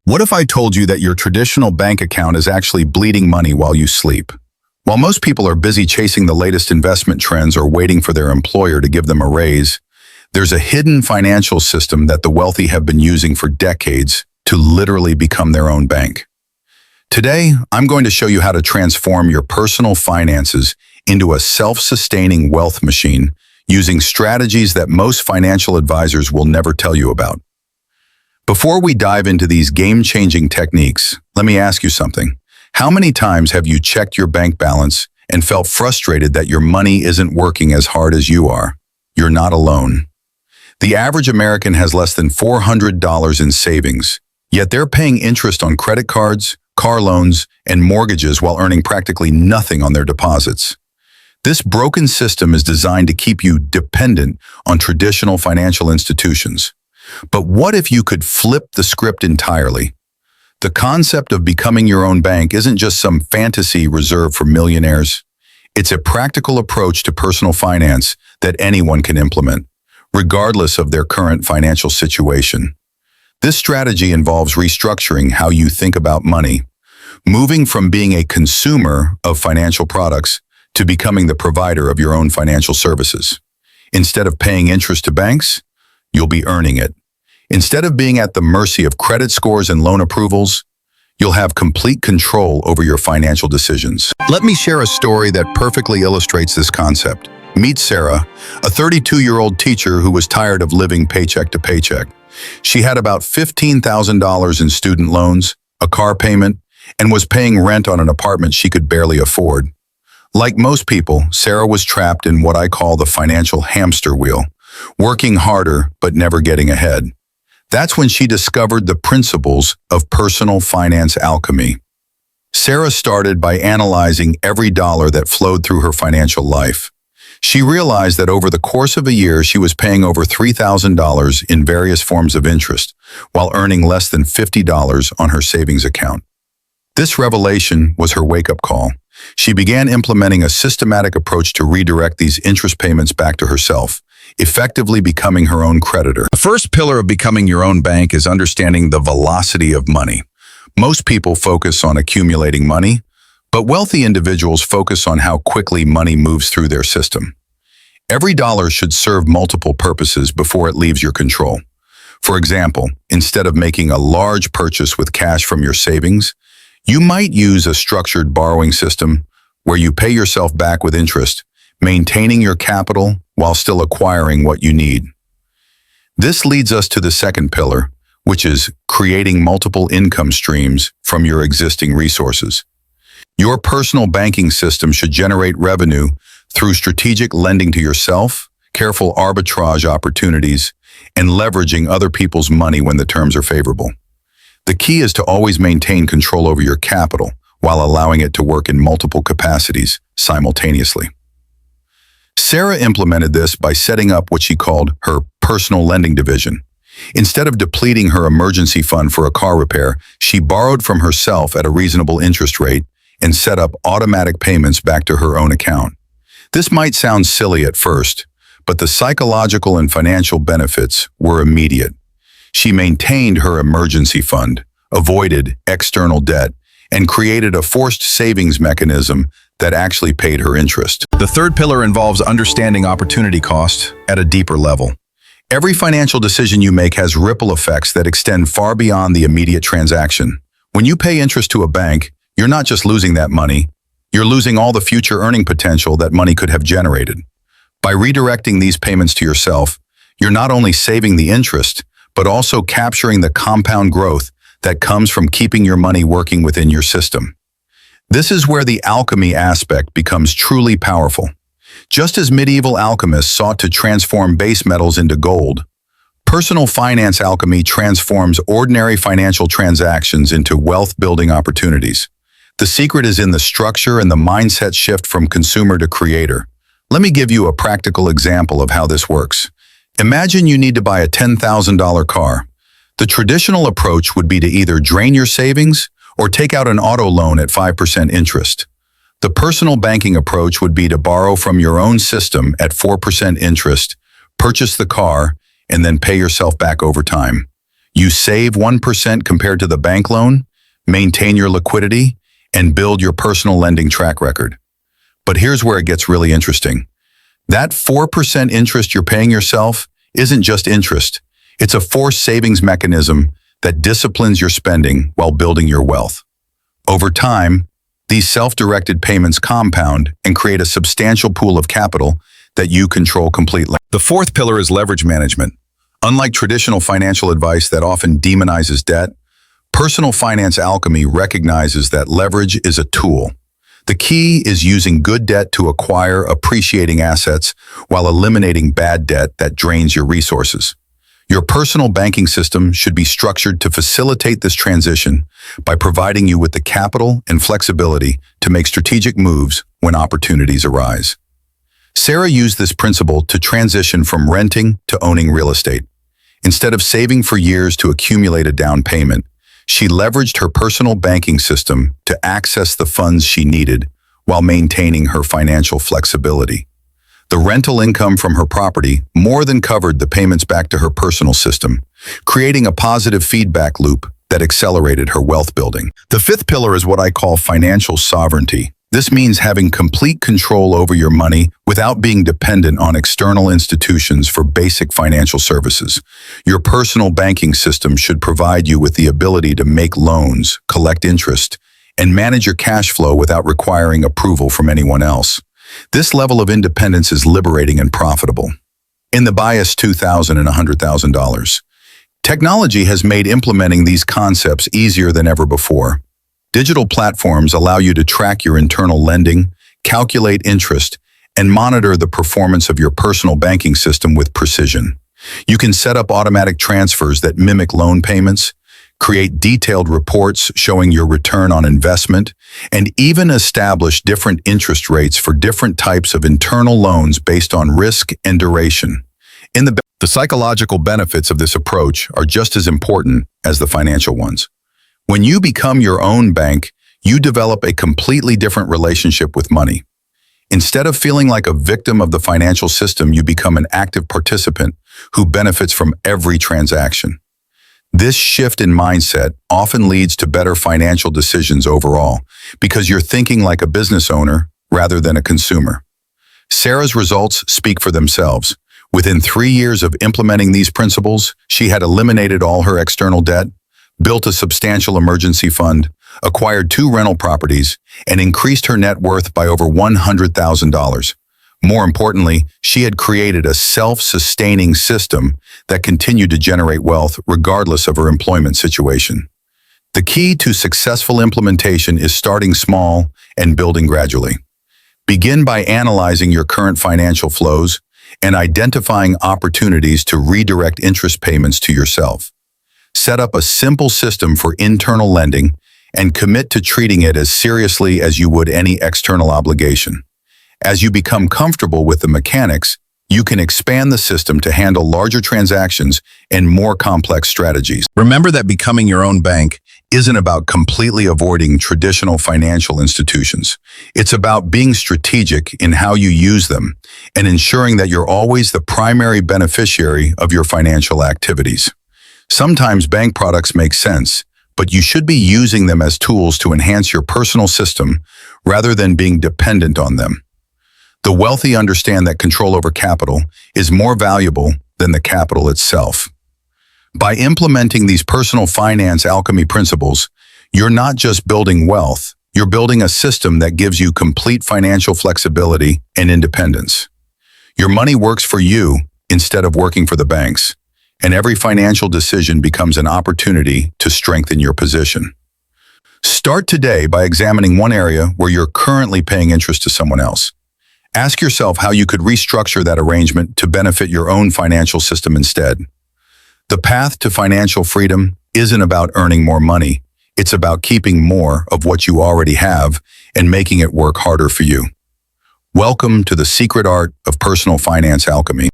What if I told you that your traditional bank account is actually bleeding money while you sleep? While most people are busy chasing the latest investment trends or waiting for their employer to give them a raise, there's a hidden financial system that the wealthy have been using for decades to literally become their own bank. Today, I'm going to show you how to transform your personal finances into a self-sustaining wealth machine using strategies that most financial advisors will never tell you about. Before we dive into these game-changing techniques, let me ask you something. How many times have you checked your bank balance and felt frustrated that your money isn't working as hard as you are? You're not alone. The average American has less than $400 in savings, yet they're paying interest on credit cards, car loans, and mortgages while earning practically nothing on their deposits. This broken system is designed to keep you dependent on traditional financial institutions. But what if you could flip the script entirely? The concept of becoming your own bank isn't just some fantasy reserved for millionaires. It's a practical approach to personal finance that anyone can implement, regardless of their current financial situation. This strategy involves restructuring how you think about money, moving from being a consumer of financial products to becoming the provider of your own financial services. Instead of paying interest to banks, you'll be earning it. Instead of being at the mercy of credit scores and loan approvals, you'll have complete control over your financial decisions. Let me share a story that perfectly illustrates this concept. Meet Sarah, a 32-year-old teacher who was tired of living paycheck to paycheck. She had about $15,000 in student loans, a car payment, and was paying rent on an apartment she could barely afford. Like most people, Sarah was trapped in what I call the financial hamster wheel, working harder but never getting ahead. That's when she discovered the principles of personal finance alchemy. Sarah started by analyzing every dollar that flowed through her financial life. She realized that over the course of a year, she was paying over $3,000 in various forms of interest, while earning less than $50 on her savings account. This revelation was her wake-up call. She began implementing a systematic approach to redirect these interest payments back to herself, effectively becoming her own creditor. The first pillar of becoming your own bank is understanding the velocity of money. Most people focus on accumulating money, but wealthy individuals focus on how quickly money moves through their system. Every dollar should serve multiple purposes before it leaves your control. For example, instead of making a large purchase with cash from your savings, you might use a structured borrowing system where you pay yourself back with interest, maintaining your capital while still acquiring what you need. This leads us to the second pillar, which is creating multiple income streams from your existing resources. Your personal banking system should generate revenue through strategic lending to yourself, careful arbitrage opportunities, and leveraging other people's money when the terms are favorable. The key is to always maintain control over your capital while allowing it to work in multiple capacities simultaneously. Sarah implemented this by setting up what she called her personal lending division. Instead of depleting her emergency fund for a car repair, she borrowed from herself at a reasonable interest rate and set up automatic payments back to her own account. This might sound silly at first, but the psychological and financial benefits were immediate. She maintained her emergency fund, avoided external debt, and created a forced savings mechanism that actually paid her interest. The third pillar involves understanding opportunity cost at a deeper level. Every financial decision you make has ripple effects that extend far beyond the immediate transaction. When you pay interest to a bank, you're not just losing that money, you're losing all the future earning potential that money could have generated. By redirecting these payments to yourself, you're not only saving the interest, but also capturing the compound growth that comes from keeping your money working within your system. This is where the alchemy aspect becomes truly powerful. Just as medieval alchemists sought to transform base metals into gold, personal finance alchemy transforms ordinary financial transactions into wealth-building opportunities. The secret is in the structure and the mindset shift from consumer to creator. Let me give you a practical example of how this works. Imagine you need to buy a $10,000 car. The traditional approach would be to either drain your savings or take out an auto loan at 5% interest. The personal banking approach would be to borrow from your own system at 4% interest, purchase the car, and then pay yourself back over time. You save 1% compared to the bank loan, maintain your liquidity, and build your personal lending track record. But here's where it gets really interesting. That 4% interest you're paying yourself isn't just interest. It's a forced savings mechanism that disciplines your spending while building your wealth. Over time, these self-directed payments compound and create a substantial pool of capital that you control completely. The fourth pillar is leverage management. Unlike traditional financial advice that often demonizes debt, Personal Finance Alchemy recognizes that leverage is a tool. The key is using good debt to acquire appreciating assets while eliminating bad debt that drains your resources. Your personal banking system should be structured to facilitate this transition by providing you with the capital and flexibility to make strategic moves when opportunities arise. Sarah used this principle to transition from renting to owning real estate. Instead of saving for years to accumulate a down payment, she leveraged her personal banking system to access the funds she needed while maintaining her financial flexibility. The rental income from her property more than covered the payments back to her personal system, creating a positive feedback loop that accelerated her wealth building. The fifth pillar is what I call financial sovereignty. This means having complete control over your money without being dependent on external institutions for basic financial services. Your personal banking system should provide you with the ability to make loans, collect interest, and manage your cash flow without requiring approval from anyone else. This level of independence is liberating and profitable. In the bias $2,000 and $100,000, technology has made implementing these concepts easier than ever before. Digital platforms allow you to track your internal lending, calculate interest, and monitor the performance of your personal banking system with precision. You can set up automatic transfers that mimic loan payments, create detailed reports showing your return on investment, and even establish different interest rates for different types of internal loans based on risk and duration. The psychological benefits of this approach are just as important as the financial ones. When you become your own bank, you develop a completely different relationship with money. Instead of feeling like a victim of the financial system, you become an active participant who benefits from every transaction. This shift in mindset often leads to better financial decisions overall because you're thinking like a business owner rather than a consumer. Sarah's results speak for themselves. Within 3 years of implementing these principles, she had eliminated all her external debt, built a substantial emergency fund, acquired 2 rental properties, and increased her net worth by over $100,000. More importantly, she had created a self-sustaining system that continued to generate wealth regardless of her employment situation. The key to successful implementation is starting small and building gradually. Begin by analyzing your current financial flows and identifying opportunities to redirect interest payments to yourself. Set up a simple system for internal lending and commit to treating it as seriously as you would any external obligation. As you become comfortable with the mechanics, you can expand the system to handle larger transactions and more complex strategies. Remember that becoming your own bank isn't about completely avoiding traditional financial institutions. It's about being strategic in how you use them and ensuring that you're always the primary beneficiary of your financial activities. Sometimes bank products make sense, but you should be using them as tools to enhance your personal system rather than being dependent on them. The wealthy understand that control over capital is more valuable than the capital itself. By implementing these personal finance alchemy principles, you're not just building wealth, you're building a system that gives you complete financial flexibility and independence. Your money works for you instead of working for the banks, and every financial decision becomes an opportunity to strengthen your position. Start today by examining one area where you're currently paying interest to someone else. Ask yourself how you could restructure that arrangement to benefit your own financial system instead. The path to financial freedom isn't about earning more money. It's about keeping more of what you already have and making it work harder for you. Welcome to the secret art of personal finance alchemy.